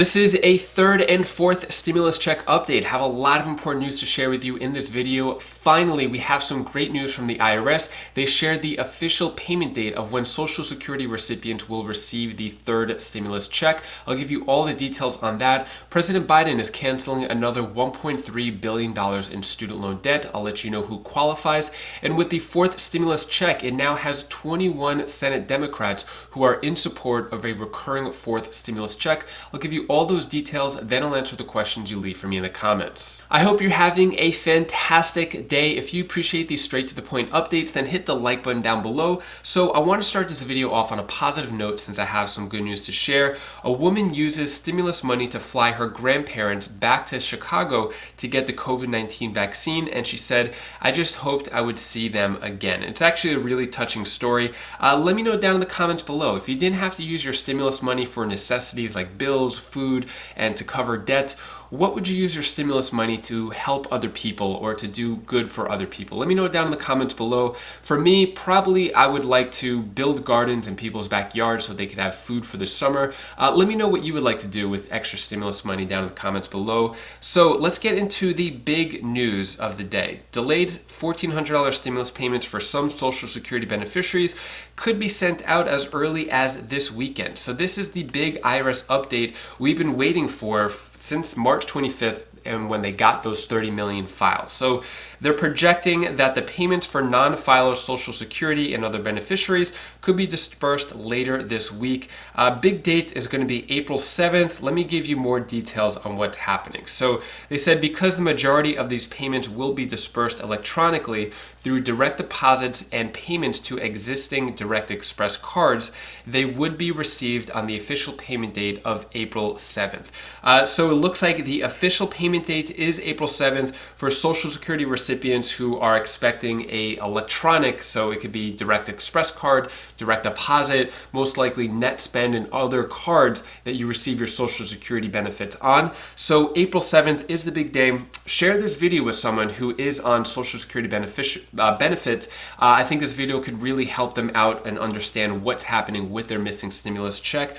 This is a third and fourth stimulus check update. Have a lot of important news to share with you in this video. Finally, we have some great news from the IRS. They shared the official payment date of when Social Security recipients will receive the third stimulus check. I'll give you all the details on that. President Biden is canceling another $1.3 billion in student loan debt. I'll let you know who qualifies. And with the fourth stimulus check, it now has 21 Senate Democrats who are in support of a recurring fourth stimulus check. I'll give you all those details, then I'll answer the questions you leave for me in the comments. I hope you're having a fantastic day. If you appreciate these straight to the point updates, then hit the like button down below. So I want to start this video off on a positive note since I have some good news to share. A woman uses stimulus money to fly her grandparents back to Chicago to get the COVID-19 vaccine, and she said, "I just hoped I would see them again." It's actually a really touching story. Let me know down in the comments below. If you didn't have to use your stimulus money for necessities like bills, food, and to cover debt, what would you use your stimulus money to help other people or to do good for other people? Let me know down in the comments below. For me, probably I would like to build gardens in people's backyards so they could have food for the summer. Let me know what you would like to do with extra stimulus money down in the comments below. So let's get into the big news of the day. Delayed $1,400 stimulus payments for some Social Security beneficiaries could be sent out as early as this weekend. So this is the big IRS update we've been waiting for since March 25th and when they got those 30 million files. So they're projecting that the payments for non-filers Social Security and other beneficiaries could be dispersed later this week. Big date is going to be April 7th. Let me give you more details on what's happening. So they said because the majority of these payments will be dispersed electronically through direct deposits and payments to existing Direct Express cards, they would be received on the official payment date of April 7th. So it looks like the official payment date is April 7th for Social Security recipients who are expecting a electronic, so it could be Direct Express card, direct deposit, most likely net spend and other cards that you receive your Social Security benefits on. So April 7th is the big day. Share this video with someone who is on Social Security benefits. I think this video could really help them out and understand what's happening with their missing stimulus check.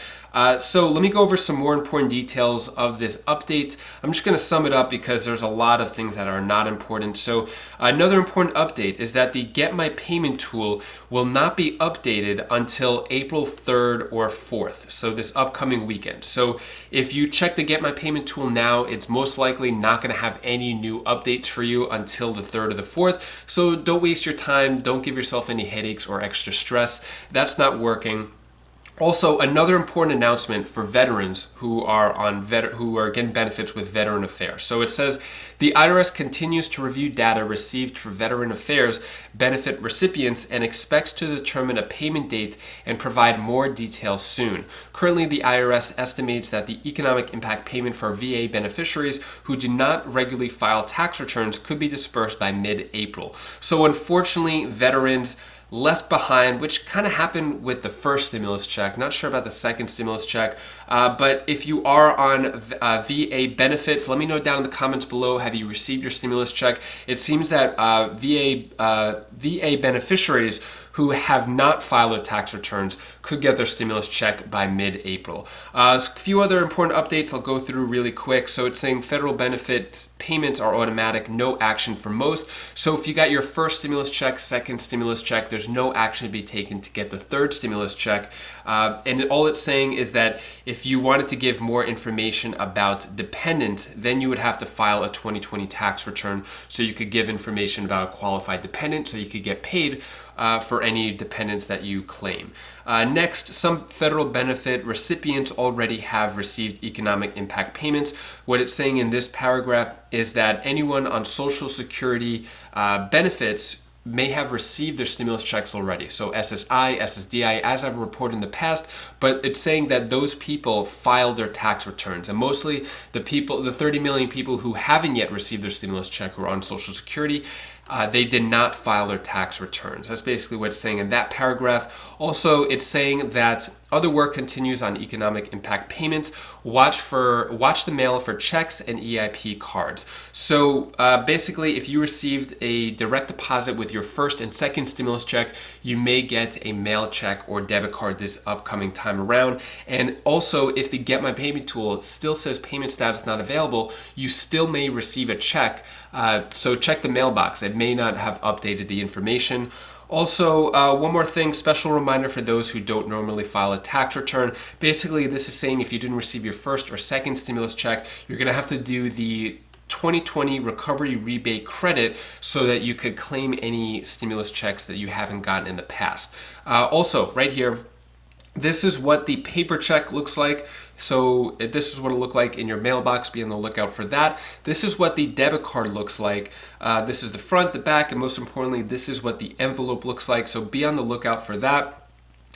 So let me go over some more important details of this update. I'm just going to sum it up because there's a lot of things that are not important. So another important update is that the Get My Payment tool will not be updated until April 3rd or 4th, so this upcoming weekend. So if you check the Get My Payment tool now, it's most likely not going to have any new updates for you until the 3rd or the 4th. So don't waste your time. Don't give yourself any headaches or extra stress. That's not working. Also, another important announcement for veterans who are getting benefits with Veteran Affairs. So it says the IRS continues to review data received for Veteran Affairs benefit recipients and expects to determine a payment date and provide more details soon. Currently, the IRS estimates that the economic impact payment for VA beneficiaries who do not regularly file tax returns could be dispersed by mid-April. So unfortunately, veterans left behind, which kind of happened with the first stimulus check. Not sure about the second stimulus check, but if you are on VA benefits, let me know down in the comments below, have you received your stimulus check? It seems that VA beneficiaries who have not filed their tax returns could get their stimulus check by mid-April. A few other important updates I'll go through really quick. So it's saying federal benefit payments are automatic, no action for most. So if you got your first stimulus check, second stimulus check, there's no action to be taken to get the third stimulus check. And all it's saying is that if you wanted to give more information about dependent, then you would have to file a 2020 tax return so you could give information about a qualified dependent so you could get paid for any dependents that you claim. Next, some federal benefit recipients already have received economic impact payments. What it's saying in this paragraph is that anyone on Social Security benefits may have received their stimulus checks already. So SSI, SSDI, as I've reported in the past, but it's saying that those people filed their tax returns. And mostly the 30 million people who haven't yet received their stimulus check who are on Social Security, they did not file their tax returns. That's basically what it's saying in that paragraph. Also, it's saying that Other work continues on economic impact payments. Watch the mail for checks and EIP cards. So basically, if you received a direct deposit with your first and second stimulus check, you may get a mail check or debit card this upcoming time around. And also, if the Get My Payment tool still says payment status not available, you still may receive a check. So check the mailbox. It may not have updated the information. Also, one more thing, special reminder for those who don't normally file a tax return. Basically, this is saying if you didn't receive your first or second stimulus check, you're gonna have to do the 2020 recovery rebate credit so that you could claim any stimulus checks that you haven't gotten in the past. Also, right here, this is what the paper check looks like. So this is what it'll look like in your mailbox. Be on the lookout for that. This is what the debit card looks like. This is the front, the back, and most importantly, this is what the envelope looks like. So be on the lookout for that.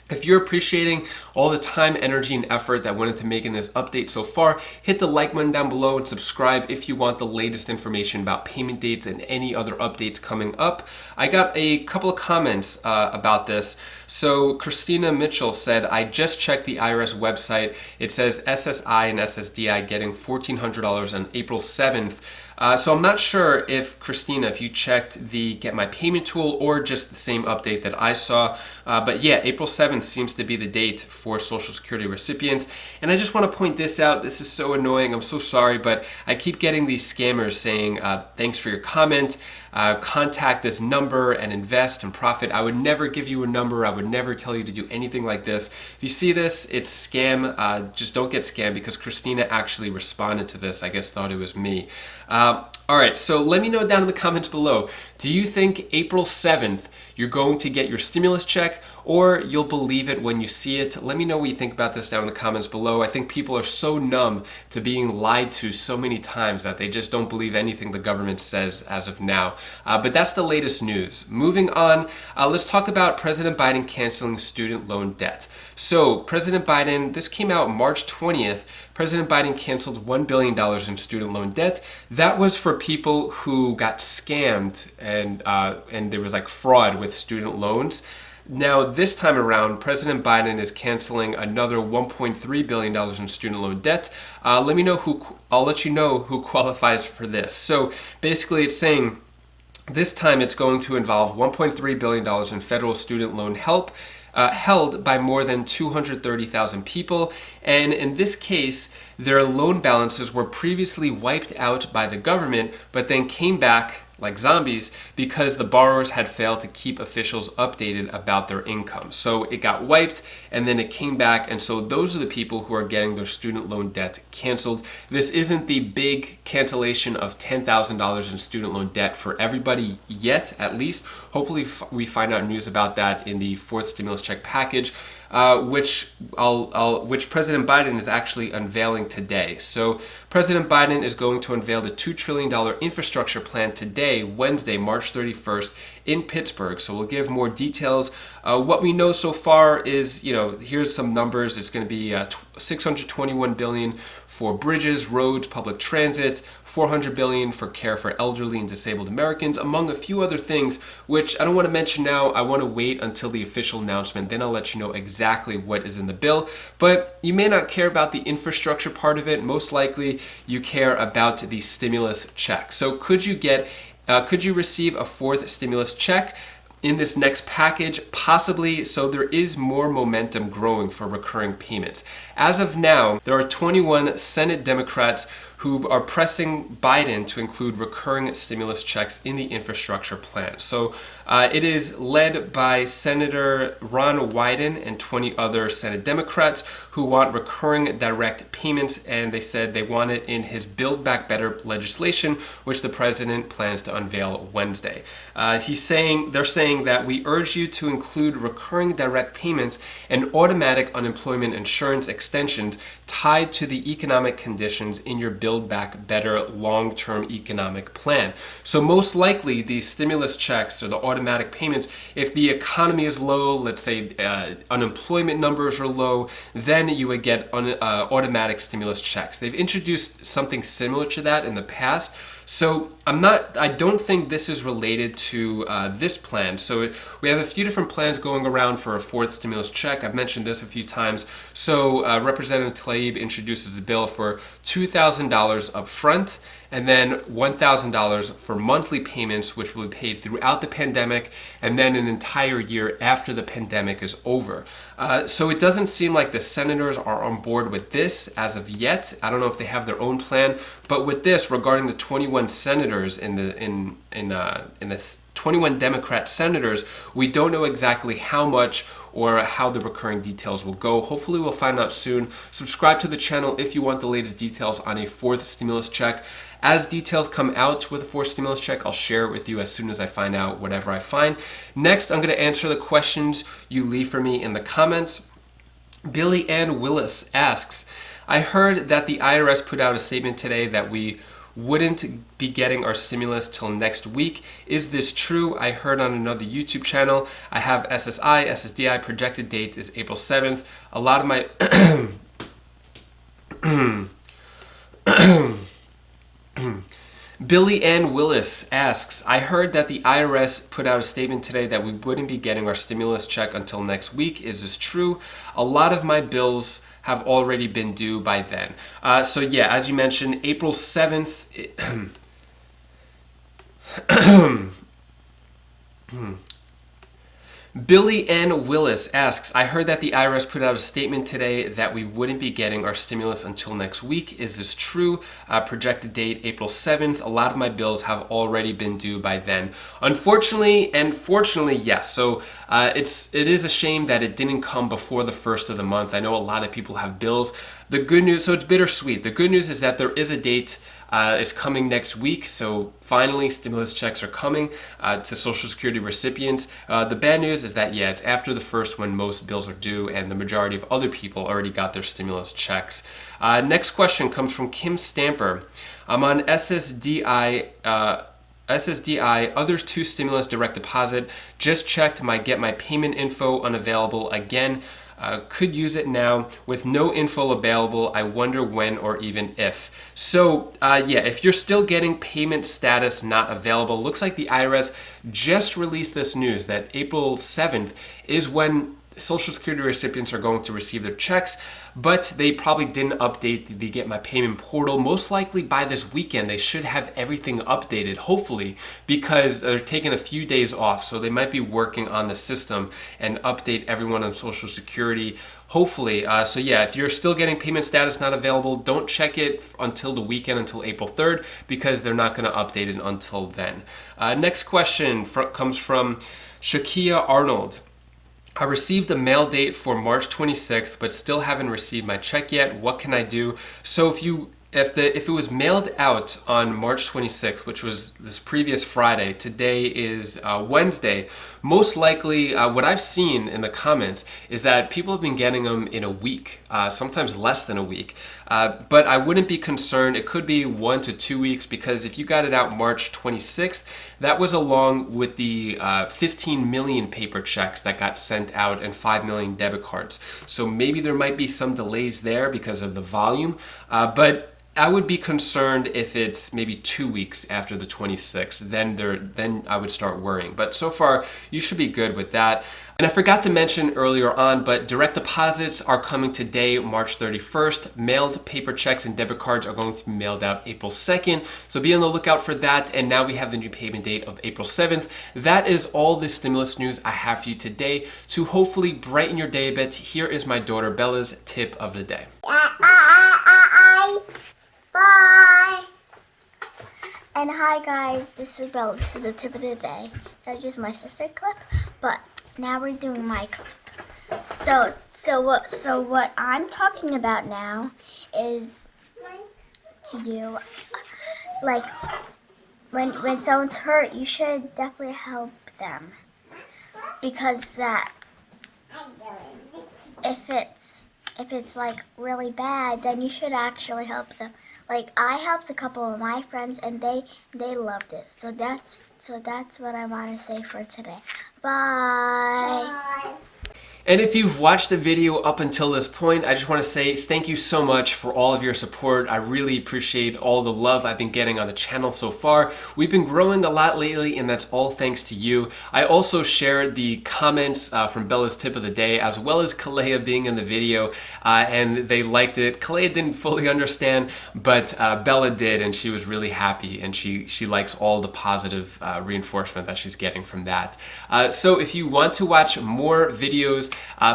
If you're appreciating all the time, energy, and effort that went into making this update so far, hit the like button down below and subscribe if you want the latest information about payment dates and any other updates coming up. I got a couple of comments about this. So Christina Mitchell said, I just checked the IRS website. It says SSI and SSDI getting $1,400 on April 7th. So I'm not sure if, Christina, if you checked the Get My Payment tool or just the same update that I saw. But yeah, April 7th seems to be the date for Social Security recipients. And I just want to point this out. This is so annoying. I'm so sorry, but I keep getting these scammers saying, thanks for your comment. Contact this number and invest and profit. I would never give you a number. I would never tell you to do anything like this. If you see this, it's scam. Just don't get scammed, because Christina actually responded to this. I guess thought it was me. All right, so let me know down in the comments below. Do you think April 7th you're going to get your stimulus check, or you'll believe it when you see it? Let me know what you think about this down in the comments below. I think people are so numb to being lied to so many times that they just don't believe anything the government says as of now. But that's the latest news. Moving on, let's talk about President Biden canceling student loan debt. So President Biden, this came out March 20th. President Biden canceled $1 billion in student loan debt. That was for people who got scammed and there was like fraud with student loans. Now, this time around, President Biden is canceling another $1.3 billion in student loan debt. I'll let you know who qualifies for this. So basically it's saying this time it's going to involve $1.3 billion in federal student loan help held by more than 230,000 people. And in this case, their loan balances were previously wiped out by the government, but then came back like zombies because the borrowers had failed to keep officials updated about their income. So it got wiped and then it came back, and so those are the people who are getting their student loan debt canceled. This isn't the big cancellation of $10,000 in student loan debt for everybody yet, at least. Hopefully we find out news about that in the fourth stimulus check package, which President Biden is actually unveiling today. So President Biden is going to unveil the $2 trillion infrastructure plan today, Wednesday, March 31st, in Pittsburgh. So we'll give more details. What we know so far is, here's some numbers. It's going to be $621 billion for bridges, roads, public transit, $400 billion for care for elderly and disabled Americans, among a few other things, which I don't want to mention now. I want to wait until the official announcement. Then I'll let you know exactly what is in the bill. But you may not care about the infrastructure part of it. Most likely you care about the stimulus check. So could you receive a fourth stimulus check in this next package? Possibly. So there is more momentum growing for recurring payments. As of now, there are 21 Senate Democrats who are pressing Biden to include recurring stimulus checks in the infrastructure plan. So it is led by Senator Ron Wyden and 20 other Senate Democrats who want recurring direct payments, and they said they want it in his Build Back Better legislation, which the president plans to unveil Wednesday. They're saying that we urge you to include recurring direct payments and automatic unemployment insurance extensions tied to the economic conditions in your Build Back Better long-term economic plan. So most likely these stimulus checks or the automatic payments, if the economy is low, let's say unemployment numbers are low, then you would get automatic stimulus checks. They've introduced something similar to that in the past. So I don't think this is related to this plan. So we have a few different plans going around for a fourth stimulus check. I've mentioned this a few times. So Representative Tlaib introduces a bill for $2,000 up front, and then $1,000 for monthly payments, which will be paid throughout the pandemic, and then an entire year after the pandemic is over. So it doesn't seem like the senators are on board with this as of yet. I don't know if they have their own plan, but with this, regarding the 21 senators in the 21 Democrat senators, we don't know exactly how much or how the recurring details will go. Hopefully we'll find out soon. Subscribe to the channel if you want the latest details on a fourth stimulus check. As details come out with a fourth stimulus check, I'll share it with you as soon as I find out whatever I find. Next, I'm going to answer the questions you leave for me in the comments. Billy Ann Willis asks, I heard that the IRS put out a statement today that we wouldn't be getting our stimulus till next week. Is this true? I heard on another YouTube channel. I have SSI SSDI, projected date is April 7th. A lot of my Billy Ann Willis asks, I heard that the IRS put out a statement today that we wouldn't be getting our stimulus check until next week. Is this true? A lot of my bills have already been due by then. So yeah, as you mentioned, April 7th. Billy Ann Willis asks, I heard that the IRS put out a statement today that we wouldn't be getting our stimulus until next week. Is this true? Projected date, April 7th. A lot of my bills have already been due by then. Unfortunately and fortunately, yes. So it is a shame that it didn't come before the first of the month. I know a lot of people have bills. The good news, so it's bittersweet. The good news is that there is a date. It's coming next week, so finally stimulus checks are coming to Social Security recipients. The bad news is that, yeah, it's after the first when most bills are due, and the majority of other people already got their stimulus checks. Next question comes from Kim Stamper. I'm on SSDI, others 2 stimulus direct deposit. Just checked get my payment info unavailable again. Could use it now with no info available. I wonder when or even if. So yeah, if you're still getting payment status not available, looks like the IRS just released this news that April 7th is when Social Security recipients are going to receive their checks, but they probably didn't update the Get My Payment portal. Most likely by this weekend, they should have everything updated, hopefully, because they're taking a few days off. So they might be working on the system and update everyone on Social Security, hopefully. So yeah, if you're still getting payment status not available, don't check it until the weekend, until April 3rd, because they're not gonna update it until then. Next question comes from Shakia Arnold. I received a mail date for March 26th, but still haven't received my check yet. What can I do? So if it was mailed out on March 26th, which was this previous Friday, today is Wednesday, most likely what I've seen in the comments is that people have been getting them in a week, sometimes less than a week. But I wouldn't be concerned. It could be 1 to 2 weeks, because if you got it out March 26th, that was along with the 15 million paper checks that got sent out and 5 million debit cards. So maybe there might be some delays there because of the volume, but I would be concerned if it's maybe 2 weeks after the 26th. Then I would start worrying. But so far, you should be good with that. And I forgot to mention earlier on, but direct deposits are coming today, March 31st. Mailed paper checks and debit cards are going to be mailed out April 2nd. So be on the lookout for that. And now we have the new payment date of April 7th. That is all the stimulus news I have for you today. To hopefully brighten your day a bit, here is my daughter Bella's tip of the day. Bye! And hi guys, this is Bella. This is the tip of the day. That's just my sister clip, but now we're doing my clip. So what I'm talking about now is to you, like when someone's hurt, you should definitely help them, because that if it's like really bad, then you should actually help them. Like I helped a couple of my friends and they loved it. So that's what I want to say for today. Bye. Bye. And if you've watched the video up until this point, I just want to say thank you so much for all of your support. I really appreciate all the love I've been getting on the channel so far. We've been growing a lot lately, and that's all thanks to you. I also shared the comments from Bella's tip of the day, as well as Kalea being in the video, and they liked it. Kalea didn't fully understand, but Bella did, and she was really happy, and she likes all the positive reinforcement that she's getting from that. So if you want to watch more videos,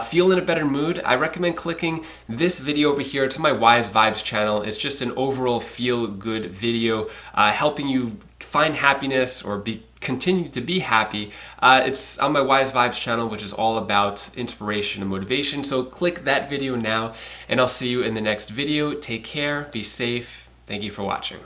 feel in a better mood, I recommend clicking this video over here. It's my Wise Vibes channel. It's just an overall feel-good video helping you find happiness or continue to be happy. It's on my Wise Vibes channel, which is all about inspiration and motivation. So click that video now, and I'll see you in the next video. Take care, be safe. Thank you for watching.